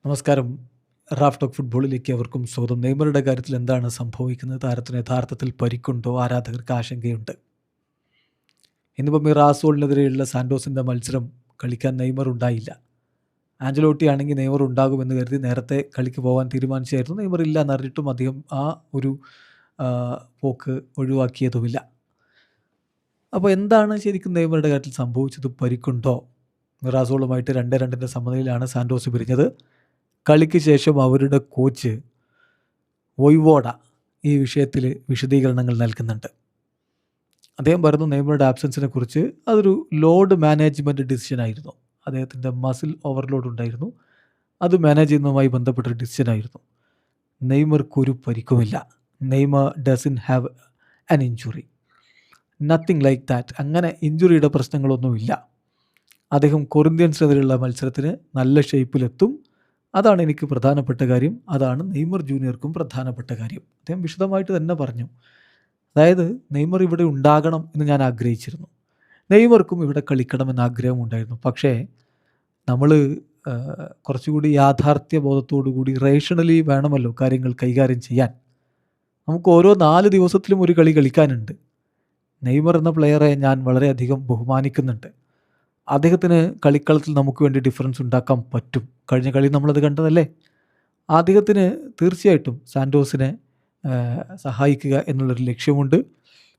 നമസ്കാരം. Raf talk ഫുട്ബോളിലേക്ക് അവർക്കും സ്വാഗതം. നെയ്മറുടെ കാര്യത്തിൽ എന്താണ് സംഭവിക്കുന്നത്? താരത്തിന് യഥാർത്ഥത്തിൽ പരിക്കുണ്ടോ? ആരാധകർക്ക് ആശങ്കയുണ്ട്. ഇന്നിപ്പോൾ മിറാസോളിനെതിരെയുള്ള സാൻഡോസിൻ്റെ മത്സരം കളിക്കാൻ നെയ്മർ ഉണ്ടായില്ല. ആഞ്ചലോട്ടി ആണെങ്കിൽ നെയ്മർ ഉണ്ടാകുമെന്ന് കരുതി നേരത്തെ കളിക്ക് പോകാൻ തീരുമാനിച്ചായിരുന്നു. നെയ്മർ ഇല്ല എന്നറിഞ്ഞിട്ടും അദ്ദേഹം ആ ഒരു പോക്ക് ഒഴിവാക്കിയതുമില്ല. അപ്പോൾ എന്താണ് ശരിക്കും നെയ്മറുടെ കാര്യത്തിൽ സംഭവിച്ചത്? പരിക്കുണ്ടോ? മിറാസോളുമായിട്ട് 2-2 സമനിലയിലാണ് സാൻഡോസ് പിരിഞ്ഞത്. കളിക്ക് ശേഷം അവരുടെ കോച്ച് വോയ്വോഡ ഈ വിഷയത്തിൽ വിശദീകരണങ്ങൾ നൽകുന്നുണ്ട്. അദ്ദേഹം പറയുന്നു, നെയ്മറുടെ ആബ്സെൻസിനെ കുറിച്ച് അതൊരു ലോഡ് മാനേജ്മെൻറ്റ് ഡിസിഷനായിരുന്നു. അദ്ദേഹത്തിൻ്റെ മസിൽ ഓവർലോഡ് ഉണ്ടായിരുന്നു. അത് മാനേജ് ചെയ്യുന്നതുമായി ബന്ധപ്പെട്ടൊരു ഡിസിഷനായിരുന്നു. നെയ്മർക്കൊരു പരിക്കുമില്ല. Neymar doesn't have an injury, nothing like that. അങ്ങനെ ഇഞ്ചുറിയുടെ പ്രശ്നങ്ങളൊന്നുമില്ല. അദ്ദേഹം കൊറിന്ത്യൻസിനെതിരെയുള്ള മത്സരത്തിന് നല്ല ഷേപ്പിലെത്തും. അതാണ് എനിക്ക് പ്രധാനപ്പെട്ട കാര്യം. അതാണ് നെയ്മർ ജൂനിയർക്കും പ്രധാനപ്പെട്ട കാര്യം. അദ്ദേഹം വിശദമായിട്ട് തന്നെ പറഞ്ഞു. അതായത് നെയ്മർ ഇവിടെ ഉണ്ടാകണം എന്ന് ഞാൻ ആഗ്രഹിച്ചിരുന്നു. നെയ്മർക്കും ഇവിടെ കളിക്കണമെന്ന് ആഗ്രഹമുണ്ടായിരുന്നു. പക്ഷേ നമ്മൾ കുറച്ചുകൂടി യാഥാർത്ഥ്യ ബോധത്തോടു കൂടി റേഷണലി വേണമല്ലോ കാര്യങ്ങൾ കൈകാര്യം ചെയ്യാൻ. നമുക്ക് ഓരോ 4 ദിവസത്തിലും ഒരു കളി കളിക്കാനുണ്ട്. നെയ്മർ എന്ന പ്ലെയറെ ഞാൻ വളരെയധികം ബഹുമാനിക്കുന്നുണ്ട്. അദ്ദേഹത്തിന് കളിക്കളത്തിൽ നമുക്ക് വേണ്ടി ഡിഫറൻസ് ഉണ്ടാക്കാൻ പറ്റും. കഴിഞ്ഞ കളി നമ്മളത് കണ്ടതല്ലേ. അദ്ദേഹത്തിന് തീർച്ചയായിട്ടും സാൻഡോസിനെ സഹായിക്കുക എന്നുള്ളൊരു ലക്ഷ്യമുണ്ട്.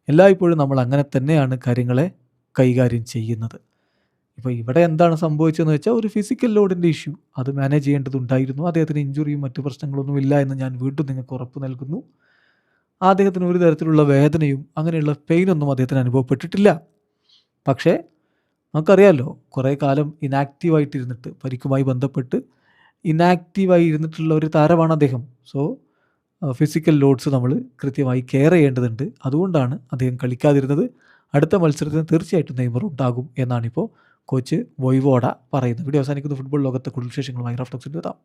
എല്ലായ്പ്പോഴും നമ്മൾ അങ്ങനെ തന്നെയാണ് കാര്യങ്ങളെ കൈകാര്യം ചെയ്യുന്നത്. ഇപ്പോൾ ഇവിടെ എന്താണ് സംഭവിച്ചതെന്ന് വെച്ചാൽ ഒരു ഫിസിക്കൽ ലോഡിൻ്റെ ഇഷ്യൂ, അത് മാനേജ് ചെയ്യേണ്ടതുണ്ടായിരുന്നു. അദ്ദേഹത്തിന് ഇഞ്ചുറിയും മറ്റു പ്രശ്നങ്ങളൊന്നും ഇല്ല എന്ന് ഞാൻ വീണ്ടും നിങ്ങൾക്ക് ഉറപ്പ് നൽകുന്നു. അദ്ദേഹത്തിന് ഒരു തരത്തിലുള്ള വേദനയും അങ്ങനെയുള്ള പെയിനൊന്നും അദ്ദേഹത്തിന് അനുഭവപ്പെട്ടിട്ടില്ല. പക്ഷേ നമുക്കറിയാമല്ലോ, കുറേ കാലം ഇനാക്റ്റീവായിട്ടിരുന്നിട്ട്, പരിക്കുമായി ബന്ധപ്പെട്ട് ഇനാക്റ്റീവായി ഇരുന്നിട്ടുള്ള ഒരു താരമാണ് അദ്ദേഹം. സോ ഫിസിക്കൽ ലോഡ്സ് നമ്മൾ കൃത്യമായി കെയർ ചെയ്യേണ്ടതുണ്ട്. അതുകൊണ്ടാണ് അദ്ദേഹം കളിക്കാതിരുന്നത്. അടുത്ത മത്സരത്തിന് തീർച്ചയായിട്ടും നെയ്മർ ഉണ്ടാകും എന്നാണിപ്പോൾ കോച്ച് വോയ്വോഡ പറയുന്നത്. വീഡിയോ അവസാനിക്കുന്ന ഫുട്ബോൾ ലോകത്തെ കൂടുതൽ വിശേഷങ്ങളുമായി റാഫ് ടോക്സിൽ എത്താം.